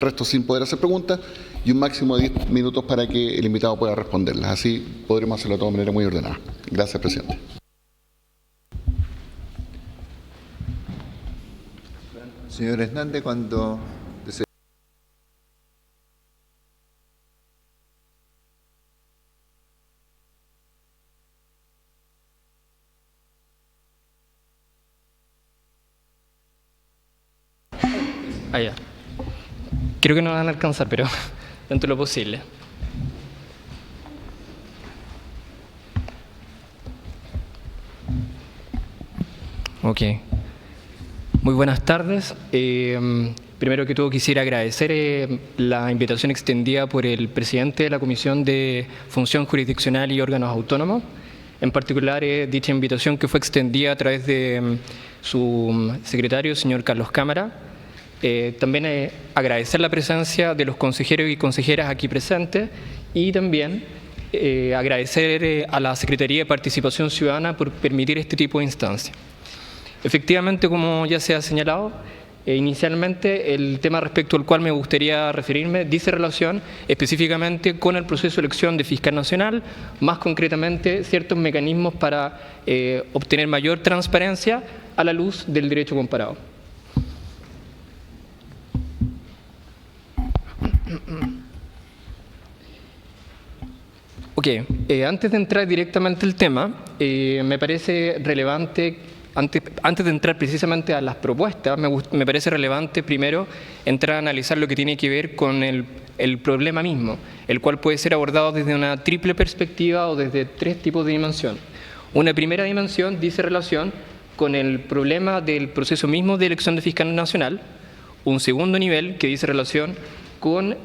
resto sin poder hacer preguntas y un máximo de 10 minutos para que el invitado pueda responderlas. Así podremos hacerlo de todas maneras muy ordenada. Gracias, presidente. Señor Hernández, cuando desee. Ya. Creo que no van a alcanzar, pero dentro de lo posible. Ok. Muy buenas tardes. Primero que todo quisiera agradecer la invitación extendida por el presidente de la Comisión de Función Jurisdiccional y Órganos Autónomos. En particular, dicha invitación que fue extendida a través de su secretario, señor Carlos Cámara. También agradecer la presencia de los consejeros y consejeras aquí presentes y también agradecer a la Secretaría de Participación Ciudadana por permitir este tipo de instancias. Efectivamente, como ya se ha señalado, inicialmente el tema respecto al cual me gustaría referirme dice relación específicamente con el proceso de elección de fiscal nacional, más concretamente ciertos mecanismos para obtener mayor transparencia a la luz del derecho comparado. Ok, antes de entrar directamente al tema, me parece relevante, antes de entrar precisamente a las propuestas, me parece relevante primero entrar a analizar lo que tiene que ver con el problema mismo, el cual puede ser abordado desde una triple perspectiva o desde tres tipos de dimensión. Una primera dimensión dice relación con el problema del proceso mismo de elección de fiscal nacional, un segundo nivel que dice relación con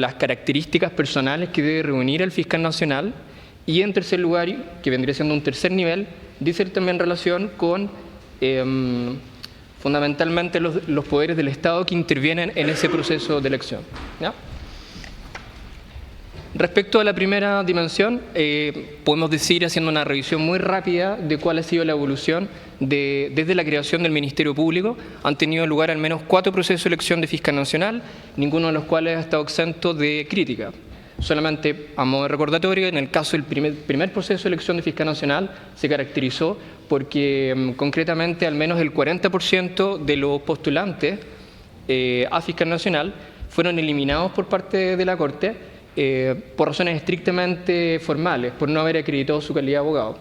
las características personales que debe reunir el fiscal nacional y en tercer lugar, que vendría siendo un tercer nivel, dice también relación con fundamentalmente los poderes del Estado que intervienen en ese proceso de elección. ¿Ya? Respecto a la primera dimensión, podemos decir, haciendo una revisión muy rápida de cuál ha sido la evolución desde la creación del Ministerio Público. Han tenido lugar al menos 4 procesos de elección de fiscal nacional, ninguno de los cuales ha estado exento de crítica. Solamente a modo de recordatorio, en el caso del primer proceso de elección de fiscal nacional se caracterizó porque concretamente al menos el 40% de los postulantes a fiscal nacional fueron eliminados por parte de la Corte por razones estrictamente formales, por no haber acreditado su calidad de abogado.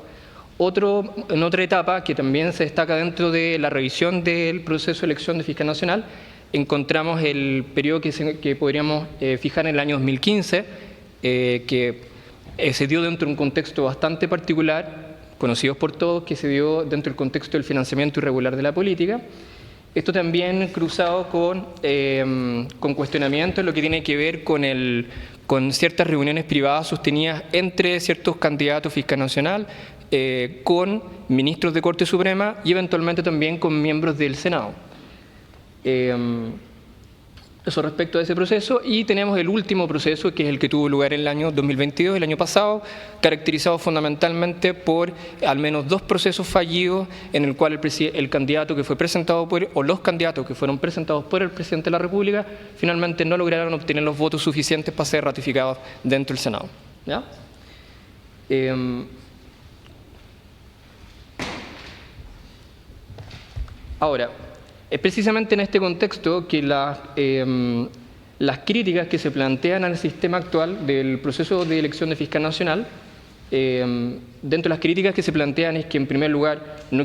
En otra etapa, que también se destaca dentro de la revisión del proceso de elección de fiscal nacional, encontramos el periodo que podríamos fijar en el año 2015, que se dio dentro de un contexto bastante particular, conocidos por todos, que se dio dentro del contexto del financiamiento irregular de la política. Esto también cruzado con cuestionamientos, lo que tiene que ver con ciertas reuniones privadas sostenidas entre ciertos candidatos fiscal nacional, con ministros de Corte Suprema y eventualmente también con miembros del Senado. Eso respecto a ese proceso. Y tenemos el último proceso, que es el que tuvo lugar en el año 2022, el año pasado, caracterizado fundamentalmente por al menos 2 procesos fallidos en el cual el candidato que fue presentado o los candidatos que fueron presentados por el presidente de la República finalmente no lograron obtener los votos suficientes para ser ratificados dentro del Senado. ¿Ya? Ahora, es precisamente en este contexto que las críticas que se plantean al sistema actual del proceso de elección de fiscal nacional, dentro de las críticas que se plantean es que en primer lugar no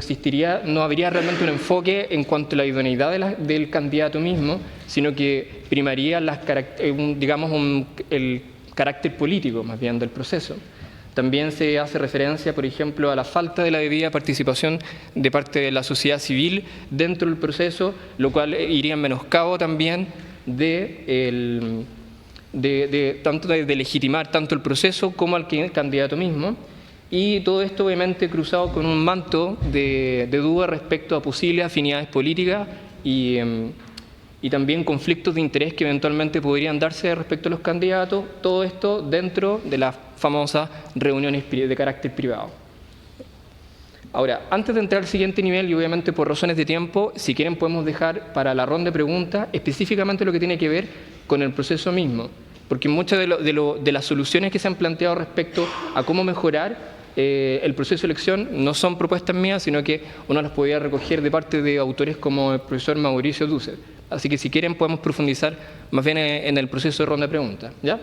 habría realmente un enfoque en cuanto a la idoneidad del candidato mismo, sino que primaría el carácter político más bien del proceso. También se hace referencia, por ejemplo, a la falta de la debida participación de parte de la sociedad civil dentro del proceso, lo cual iría en menoscabo también tanto de legitimar tanto el proceso como al candidato mismo. Y todo esto obviamente cruzado con un manto de duda respecto a posibles afinidades políticas y también conflictos de interés que eventualmente podrían darse respecto a los candidatos, todo esto dentro de las famosas reuniones de carácter privado. Ahora, antes de entrar al siguiente nivel, y obviamente por razones de tiempo, si quieren podemos dejar para la ronda de preguntas específicamente lo que tiene que ver con el proceso mismo, porque muchas de las soluciones que se han planteado respecto a cómo mejorar el proceso de elección no son propuestas mías, sino que uno las podía recoger de parte de autores como el profesor Mauricio Dussel. Así que si quieren podemos profundizar más bien en el proceso de ronda de preguntas, ¿ya?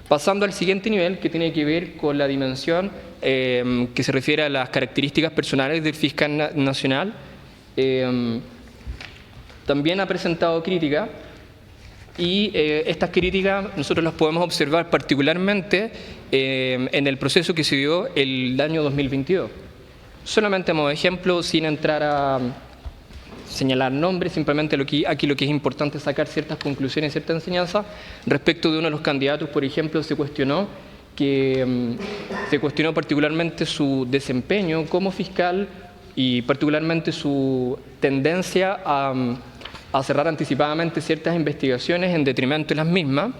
Pasando al siguiente nivel, que tiene que ver con la dimensión que se refiere a las características personales del fiscal nacional. También ha presentado críticas y estas críticas nosotros las podemos observar particularmente en el proceso que se dio el año 2022. Solamente como ejemplo, sin entrar a señalar nombres, simplemente aquí lo que es importante es sacar ciertas conclusiones, cierta enseñanza. Respecto de uno de los candidatos, por ejemplo, se cuestionó particularmente su desempeño como fiscal y particularmente su tendencia a cerrar anticipadamente ciertas investigaciones en detrimento de las mismas.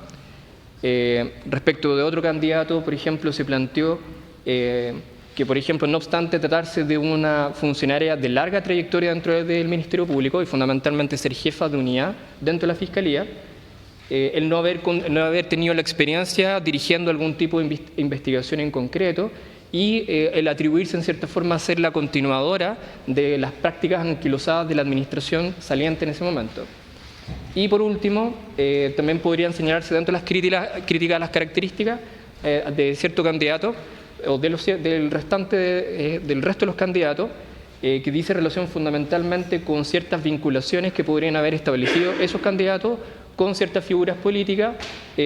Respecto de otro candidato, por ejemplo, se planteó que, por ejemplo, no obstante tratarse de una funcionaria de larga trayectoria dentro del Ministerio Público y fundamentalmente ser jefa de unidad dentro de la Fiscalía, el no haber tenido la experiencia dirigiendo algún tipo de investigación en concreto y el atribuirse en cierta forma a ser la continuadora de las prácticas anquilosadas de la administración saliente en ese momento. Y por último, también podrían señalarse dentro de las críticas a las características de cierto candidato o del resto de los candidatos, que dice relación fundamentalmente con ciertas vinculaciones que podrían haber establecido esos candidatos con ciertas figuras políticas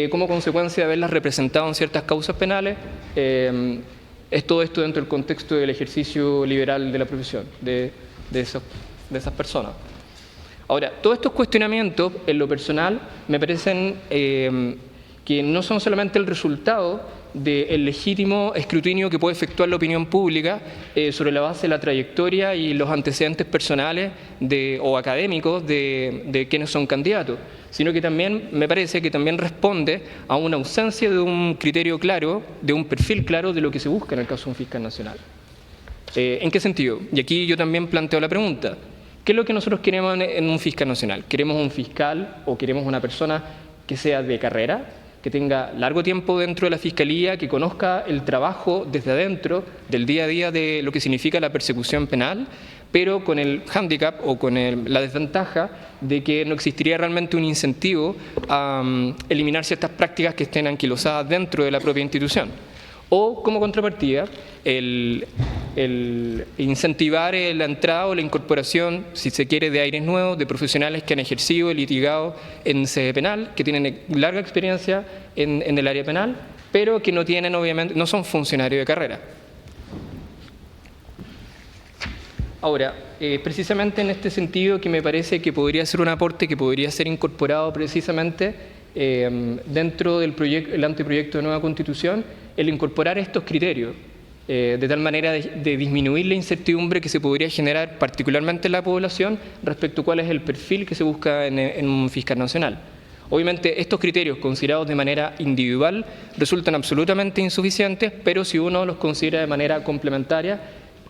como consecuencia de haberlas representado en ciertas causas penales. Es todo esto dentro del contexto del ejercicio liberal de la profesión de esas personas. Ahora, todos estos cuestionamientos, en lo personal, me parecen que no son solamente el resultado del legítimo escrutinio que puede efectuar la opinión pública sobre la base de la trayectoria y los antecedentes personales o académicos de quienes son candidatos, sino que también me parece que también responde a una ausencia de un criterio claro, de un perfil claro de lo que se busca en el caso de un fiscal nacional. ¿En qué sentido? Y aquí yo también planteo la pregunta: ¿qué es lo que nosotros queremos en un fiscal nacional? ¿Queremos un fiscal o queremos una persona que sea de carrera, que tenga largo tiempo dentro de la Fiscalía, que conozca el trabajo desde adentro, del día a día de lo que significa la persecución penal, pero con el hándicap o con la desventaja de que no existiría realmente un incentivo a eliminar ciertas prácticas que estén anquilosadas dentro de la propia institución? O, como contrapartida, el incentivar la entrada o la incorporación, si se quiere, de aires nuevos, de profesionales que han ejercido y litigado en sede penal, que tienen larga experiencia en el área penal, pero que no tienen, obviamente, no son funcionarios de carrera. Ahora, precisamente en este sentido que me parece que podría ser un aporte que podría ser incorporado precisamente dentro del anteproyecto de nueva Constitución, el incorporar estos criterios, de tal manera de disminuir la incertidumbre que se podría generar particularmente en la población respecto a cuál es el perfil que se busca en un fiscal nacional. Obviamente estos criterios considerados de manera individual resultan absolutamente insuficientes, pero si uno los considera de manera complementaria,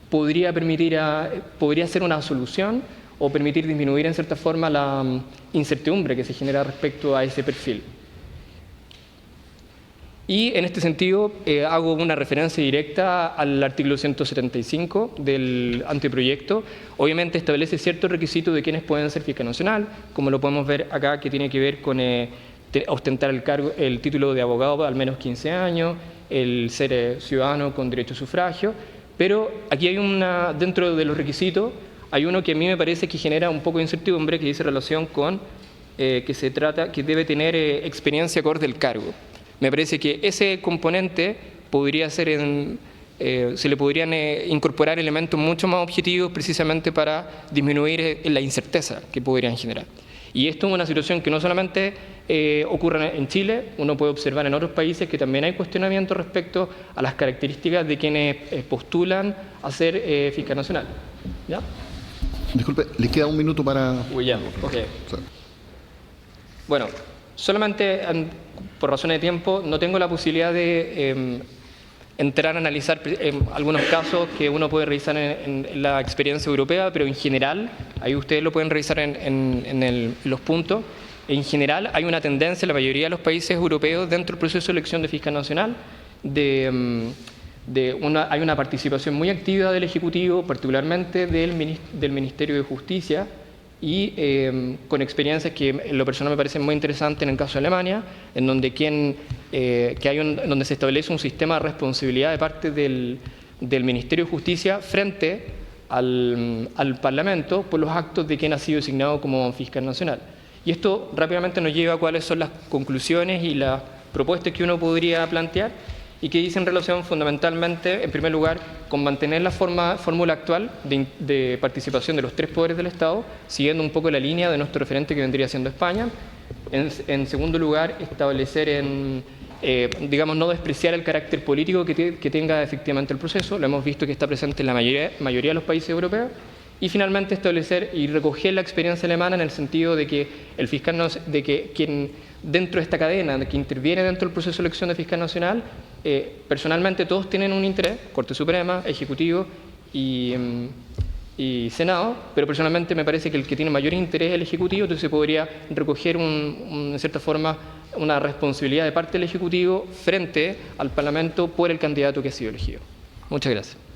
podría ser una solución o permitir disminuir en cierta forma la incertidumbre que se genera respecto a ese perfil. Y en este sentido hago una referencia directa al artículo 175 del anteproyecto. Obviamente establece ciertos requisitos de quienes pueden ser fiscal nacional, como lo podemos ver acá, que tiene que ver con ostentar el título de abogado al menos 15 años, el ser ciudadano con derecho a sufragio, pero aquí hay dentro de los requisitos, hay uno que a mí me parece que genera un poco de incertidumbre, que dice relación con que debe tener experiencia acorde al cargo. Me parece que ese componente podría ser se le podrían incorporar elementos mucho más objetivos precisamente para disminuir la incerteza que podrían generar. Y esto es una situación que no solamente ocurre en Chile, uno puede observar en otros países que también hay cuestionamientos respecto a las características de quienes postulan a ser fiscal nacional. ¿Ya? Disculpe, ¿le queda un minuto para...? Uy, ya, ok. Sí. Bueno, solamente por razones de tiempo no tengo la posibilidad de entrar a analizar algunos casos que uno puede revisar en la experiencia europea, pero en general, ahí ustedes lo pueden revisar en los puntos, en general hay una tendencia en la mayoría de los países europeos dentro del proceso de elección de fiscal nacional hay una participación muy activa del Ejecutivo, particularmente del Ministerio de Justicia, y con experiencias que en lo personal me parecen muy interesantes en el caso de Alemania, en donde, donde se establece un sistema de responsabilidad de parte del Ministerio de Justicia frente al Parlamento por los actos de quien ha sido designado como fiscal nacional. Y esto rápidamente nos lleva a cuáles son las conclusiones y las propuestas que uno podría plantear, y que dicen relación fundamentalmente, en primer lugar, con mantener la fórmula actual de participación de los tres poderes del Estado, siguiendo un poco la línea de nuestro referente que vendría siendo España. En segundo lugar, establecer digamos, no despreciar el carácter político que tenga efectivamente el proceso, lo hemos visto que está presente en la mayoría de los países europeos. Y finalmente establecer y recoger la experiencia alemana en el sentido de que el fiscal, de que quien dentro de esta cadena, de que interviene dentro del proceso de elección de fiscal nacional, personalmente todos tienen un interés, Corte Suprema, Ejecutivo y Senado, pero personalmente me parece que el que tiene mayor interés es el Ejecutivo, entonces se podría recoger en cierta forma una responsabilidad de parte del Ejecutivo frente al Parlamento por el candidato que ha sido elegido. Muchas gracias.